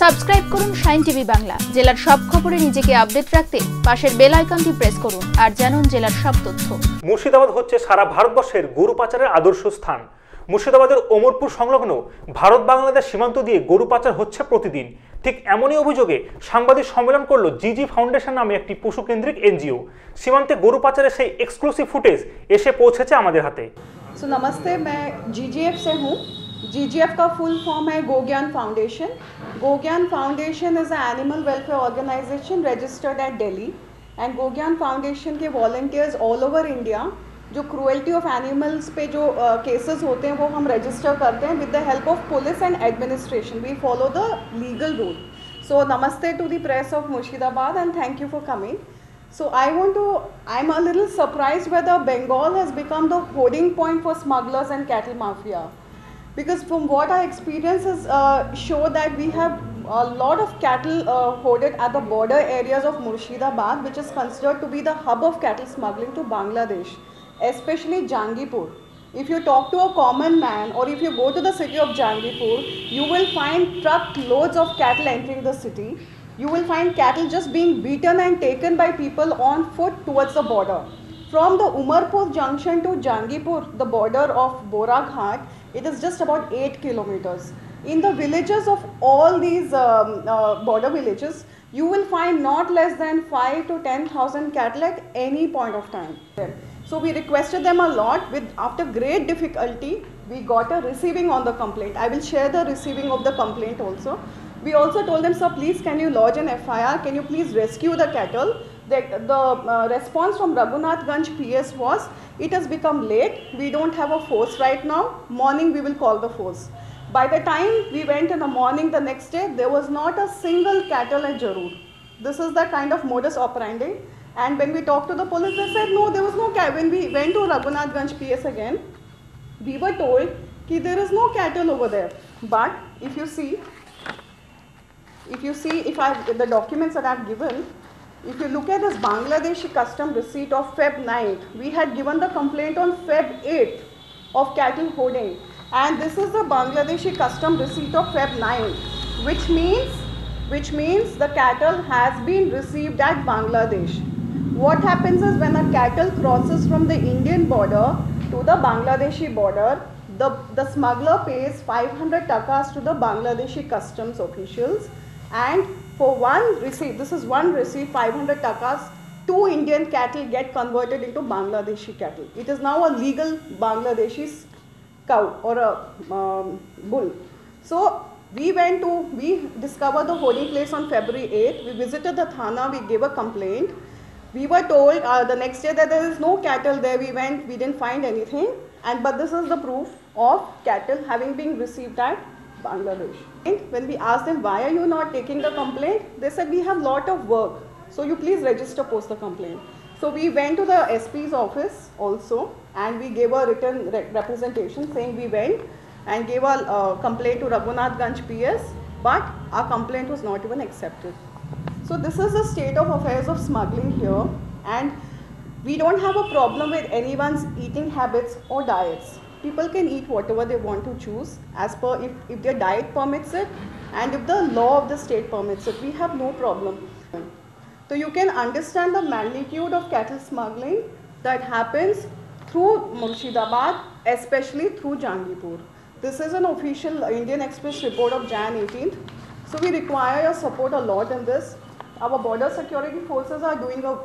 Subscribe করুন shine TV Bangla. জেলার সব খবরে নিজেকে আপডেট রাখতে পাশের বেল আইকনটি প্রেস করুন আর জানুন জেলার সব তথ্য। মুর্শিদাবাদ হচ্ছে সারা ভারতবর্ষের গরু পাচারের আদর্শ স্থান। মুর্শিদাবাদের ওমরপুর সংলগ্ন ভারত বাংলাদেশ সীমান্ত দিয়ে গরু পাচার হচ্ছে প্রতিদিন। ঠিক এমনই অভিযোগে সাংবাদিক সম্মেলন করলো জিজি ফাউন্ডেশন নামে একটি পশুকেন্দ্রিক এনজিও। সীমান্তে গরু পাচারের সেই এক্সক্লুসিভ ফুটেজ এসে পৌঁছেছে আমাদের হাতে। सो नमस्ते, मैं GGF से हूँ। GGF का फुल फॉर्म है Gogyan Foundation. Gogyan Foundation is a animal welfare organisation registered at Delhi and Gogyan Foundation के वॉलंटियर्स ऑल ओवर इंडिया जो क्रूएल्टी ऑफ एनिमल्स पे जो केसेस होते हैं वो हम रजिस्टर करते हैं with the help of police and administration. We follow the legal rule. So नमस्ते to the press of Murshidabad and thank you for coming. So I'm a little surprised whether Bengal has become the hoarding point for smugglers and cattle mafia. Because from what our experiences show that we have a lot of cattle hoarded at the border areas of Murshidabad, which is considered to be the hub of cattle smuggling to Bangladesh, especially Jangipur. If you talk to a common man or if you go to the city of Jangipur, you will find truckloads of cattle entering the city. You will find cattle just being beaten and taken by people on foot towards the border. From the Umarpur junction to Jangipur, the border of Boraghat, it is just about 8 kilometers. In the villages of all these border villages, you will find not less than 5 to 10,000 cattle at any point of time. So we requested them a lot. After great difficulty, we got a receiving on the complaint. I will share the receiving of the complaint also. We also told them, sir, please can you lodge an FIR? Can you please rescue the cattle? The response from Raghunathganj PS was, it has become late. We don't have a force right now. Morning we will call the force. By the time we went in the morning the next day, there was not a single cattle at Jarur. This is the kind of modus operandi. And when we talked to the police, they said, no, there was no cattle. When we went to Raghunathganj PS again, we were told that there is no cattle over there. But if you see the documents that I've given, if you look at this Bangladeshi custom receipt of Feb 9th, we had given the complaint on Feb 8th of cattle hoarding, and this is the Bangladeshi custom receipt of Feb 9th, which means the cattle has been received at Bangladesh. What happens is when a cattle crosses from the Indian border to the Bangladeshi border, the smuggler pays 500 takas to the Bangladeshi customs officials. And for one receipt, this is one receipt, 500 takas, 2 Indian cattle get converted into Bangladeshi cattle. It is now a legal Bangladeshi cow or a bull. So we discovered the hoarding place on February 8th. We visited the Thana, we gave a complaint. We were told the next day that there is no cattle there. We went, we didn't find anything. But this is the proof of cattle having been received at Bangladesh. When we asked them, why are you not taking the complaint? They said, we have lot of work. So you please register post the complaint. So we went to the SP's office also and we gave a written representation saying we went and gave a complaint to Raghunathganj PS, but our complaint was not even accepted. So this is the state of affairs of smuggling here, and we don't have a problem with anyone's eating habits or diets. People can eat whatever they want to choose as per if their diet permits it and if the law of the state permits it. We have no problem. So you can understand the magnitude of cattle smuggling that happens through Murshidabad, especially through Jangipur. This is an official Indian Express report of Jan 18th. So we require your support a lot in this. Our border security forces are doing a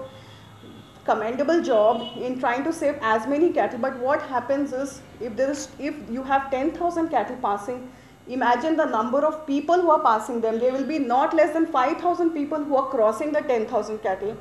commendable job in trying to save as many cattle, but what happens is if you have 10,000 cattle passing, imagine the number of people who are passing them. There will be not less than 5,000 people who are crossing the 10,000 cattle.